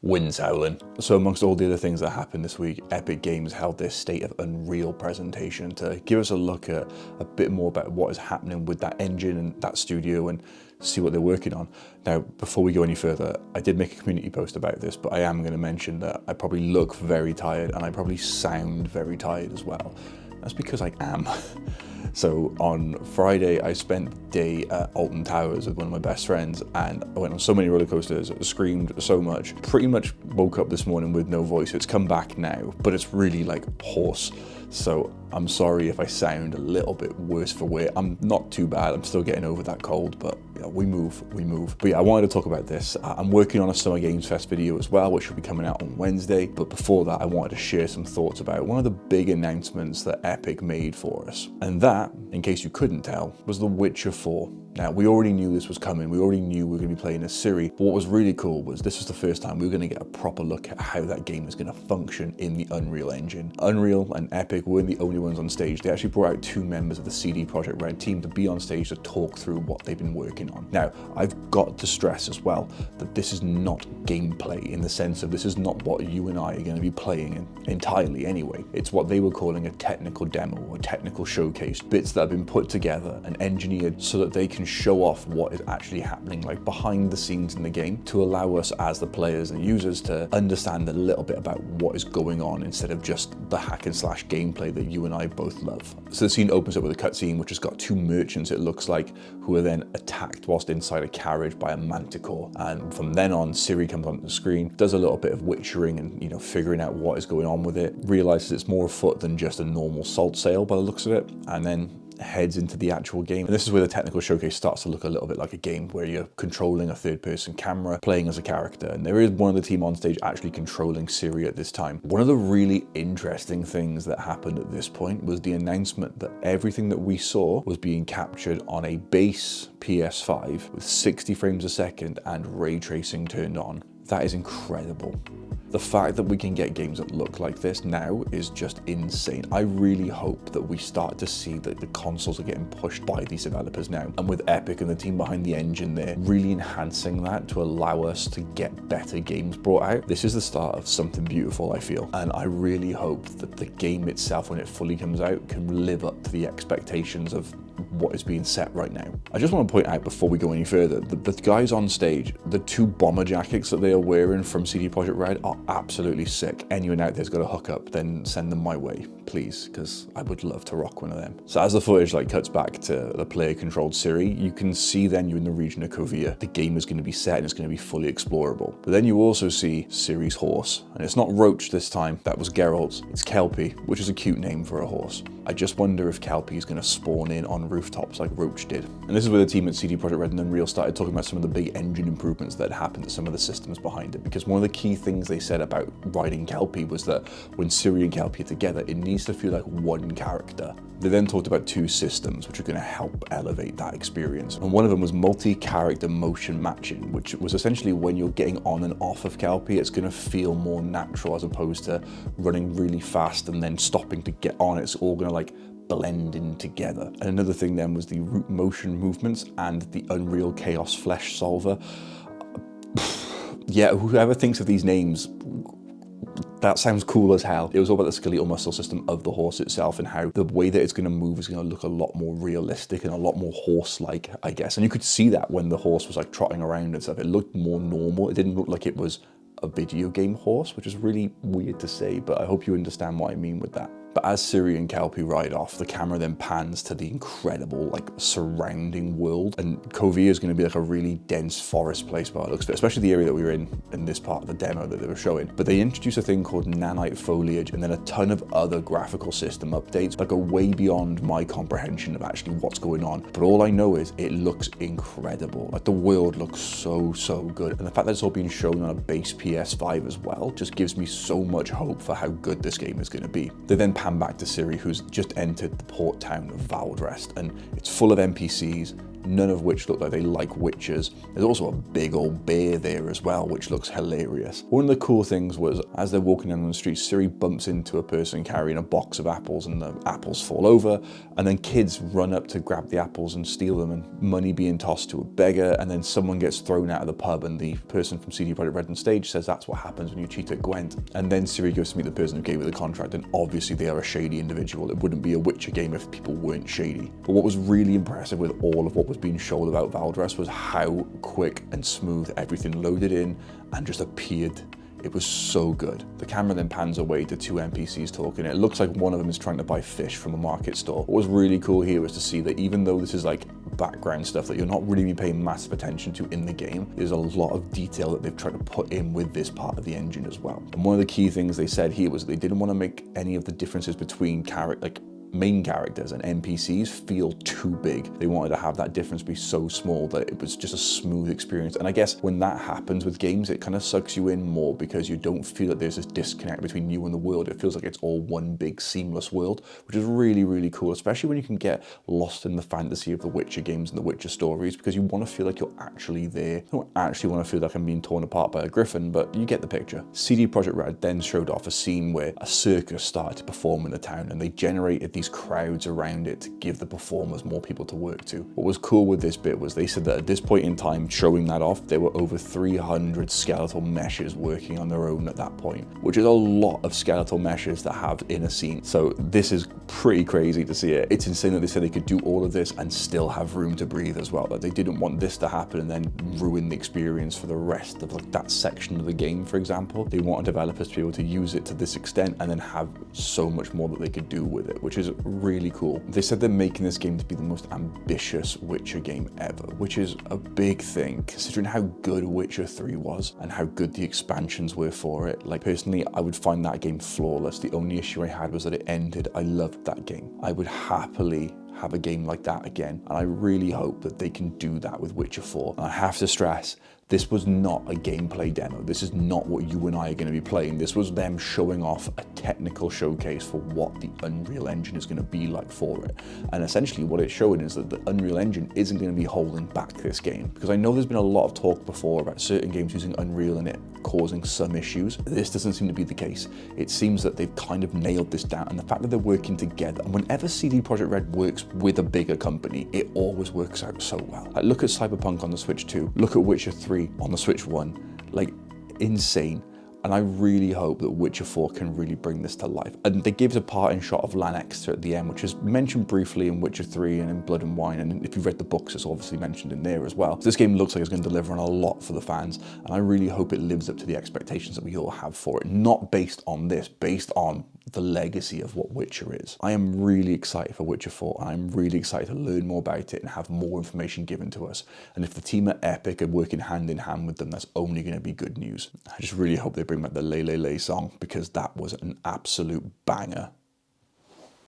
Wind's howling. So amongst all the other things that happened this week, Epic Games held their State of Unreal presentation to give us a look at a bit more about what is happening with that engine and that studio and see what they're working on. Now, before we go any further, I did make a community post about this, but I am going to mention that I probably look very tired and I probably sound very tired as well. That's because I am. So on Friday, I spent the day at Alton Towers with one of my best friends, and I went on so many roller coasters, screamed so much, pretty much woke up this morning with no voice. It's come back now, but it's really like hoarse. So I'm sorry if I sound a little bit worse for wear. I'm not too bad. I'm still getting over that cold, but yeah, we move. But yeah, I wanted to talk about this. I'm working on a Summer Games Fest video as well, which will be coming out on Wednesday. But before that, I wanted to share some thoughts about one of the big announcements that Epic made for us. And that, in case you couldn't tell, was The Witcher 4. Now, we already knew this was coming. We already knew we were going to be playing as Ciri. But what was really cool was this was the first time we were going to get a proper look at how that game is going to function in the Unreal Engine. Unreal and Epic weren't the only ones on stage. They actually brought out 2 members of the Projekt Red team to be on stage to talk through what they've been working on. Now, I've got to stress as well that this is not gameplay in the sense of this is not what you and I are going to be playing entirely anyway. It's what they were calling a technical demo or technical showcase. Bits that have been put together and engineered so that they can show off what is actually happening like behind the scenes in the game to allow us as the players and users to understand a little bit about what is going on instead of just the hack and slash gameplay that you and I both love. So the scene opens up with a cutscene which has got 2 merchants, it looks like, who are then attacked whilst inside a carriage by a manticore. And from then on, Ciri comes onto the screen, does a little bit of witchering and, you know, figuring out what is going on with it, realizes it's more afoot than just a normal salt sail by the looks of it, and then heads into the actual game. And this is where the technical showcase starts to look a little bit like a game where you're controlling a third-person camera, playing as a character. And there is one of the team on stage actually controlling Ciri at this time. One of the really interesting things that happened at this point was the announcement that everything that we saw was being captured on a base PS5 with 60 frames a second and ray tracing turned on. That is incredible. The fact that we can get games that look like this now is just insane. I really hope that we start to see that the consoles are getting pushed by these developers now. And with Epic and the team behind the engine there, really enhancing that to allow us to get better games brought out. This is the start of something beautiful, I feel. And I really hope that the game itself, when it fully comes out, can live up to the expectations of what is being set right now. I just want to point out before we go any further, the guys on stage, the 2 bomber jackets that they are wearing from Projekt Red are absolutely sick. Anyone out there's got a hookup, then send them my way, please, because I would love to rock one of them. So as the footage cuts back to the player-controlled Ciri, you can see then you're in the region of Kovia. The game is going to be set and it's going to be fully explorable. But then you also see Ciri's horse, and it's not Roach this time. That was Geralt's. It's Kelpie, which is a cute name for a horse. I just wonder if Kelpie is going to spawn in on rooftops like Roach did. And this is where the team at Projekt Red and Unreal started talking about some of the big engine improvements that happened to some of the systems behind it, because one of the key things they said about riding Kelpie was that when Ciri and Kelpie are together, it needs to feel like one character. They then talked about 2 systems which are going to help elevate that experience. And one of them was multi-character motion matching, which was essentially when you're getting on and off of Kelpie, it's going to feel more natural as opposed to running really fast and then stopping to get on. It's all going to blend in together. And another thing then was the root motion movements and the Unreal Chaos Flesh Solver. Yeah, whoever thinks of these names, that sounds cool as hell. It was all about the skeletal muscle system of the horse itself and how the way that it's going to move is going to look a lot more realistic and a lot more horse-like, I guess. And you could see that when the horse was trotting around and stuff. It looked more normal. It didn't look like it was a video game horse, which is really weird to say, but I hope you understand what I mean with that. But as Ciri and Kelpie ride off, the camera then pans to the incredible surrounding world, and Kovia is going to be a really dense forest place by it looks of it, especially the area that we were in this part of the demo that they were showing. But they introduced a thing called nanite foliage and then a ton of other graphical system updates that go way beyond my comprehension of actually what's going on. But all I know is it looks incredible. The world looks so good, and the fact that it's all being shown on a base PS5 as well just gives me so much hope for how good this game is going to be. They then pan back to Ciri, who's just entered the port town of Valdrest, and it's full of NPCs. none of which look like they like witches. There's also a big old bear there as well, which looks hilarious. One of the cool things was, as they're walking down the street, Ciri bumps into a person carrying a box of apples, and the apples fall over, and then kids run up to grab the apples and steal them, and money being tossed to a beggar, and then someone gets thrown out of the pub, and the person from CD Projekt Red on stage says that's what happens when you cheat at Gwent. And then Ciri goes to meet the person who gave her the contract, and obviously they are a shady individual. It wouldn't be a Witcher game if people weren't shady. But what was really impressive with all of what was being shown about Valdres was how quick and smooth everything loaded in and just appeared. It was so good. The camera then pans away to two NPCs talking. It looks like one of them is trying to buy fish from a market store. What was really cool here was to see that even though this is like background stuff that you're not really paying massive attention to in the game, there's a lot of detail that they've tried to put in with this part of the engine as well. And one of the key things they said here was they didn't want to make any of the differences between main characters and NPCs feel too big. They wanted to have that difference be so small that it was just a smooth experience. And I guess when that happens with games, it kind of sucks you in more because you don't feel that there's this disconnect between you and the world. It feels like it's all one big seamless world, which is really, really cool, especially when you can get lost in the fantasy of the Witcher games and the Witcher stories, because you want to feel like you're actually there. You don't actually want to feel like I'm being torn apart by a griffin, but you get the picture. CD Projekt Red then showed off a scene where a circus started to perform in the town, and they generated these crowds around it to give the performers more people to work to. What was cool with this bit was they said that at this point in time, showing that off, there were over 300 skeletal meshes working on their own at that point, which is a lot of skeletal meshes to have in a scene. So this is pretty crazy to see it. It's insane that they said they could do all of this and still have room to breathe as well. That they didn't want this to happen and then ruin the experience for the rest of like that section of the game, for example. They wanted developers to be able to use it to this extent and then have so much more that they could do with it, which is really cool. They said they're making this game to be the most ambitious Witcher game ever, which is a big thing considering how good Witcher 3 was and how good the expansions were for it. Like personally, I would find that game flawless. The only issue I had was that it ended. I loved that game. I would happily have a game like that again, and I really hope that they can do that with Witcher 4. And I have to stress, this was not a gameplay demo. This is not what you and I are going to be playing. This was them showing off a technical showcase for what the Unreal Engine is going to be like for it. And essentially what it's showing is that the Unreal Engine isn't going to be holding back this game. Because I know there's been a lot of talk before about certain games using Unreal and it causing some issues. This doesn't seem to be the case. It seems that they've kind of nailed this down, and the fact that they're working together, and whenever CD Projekt Red works with a bigger company, it always works out so well. Like, look at Cyberpunk on the Switch 2, look at Witcher 3 on the Switch 1, like insane. And I really hope that Witcher 4 can really bring this to life. And they give us a parting shot of Lancaster at the end, which is mentioned briefly in Witcher 3 and in Blood and Wine, and if you've read the books, it's obviously mentioned in there as well. So this game looks like it's going to deliver on a lot for the fans, and I really hope it lives up to the expectations that we all have for it. Not based on this, based on the legacy of what Witcher is. I am really excited for Witcher 4, and I'm really excited to learn more about it and have more information given to us. And if the team at Epic are working hand in hand with them, that's only going to be good news. I just really hope they bring back the Lay Lay Lay song, because that was an absolute banger.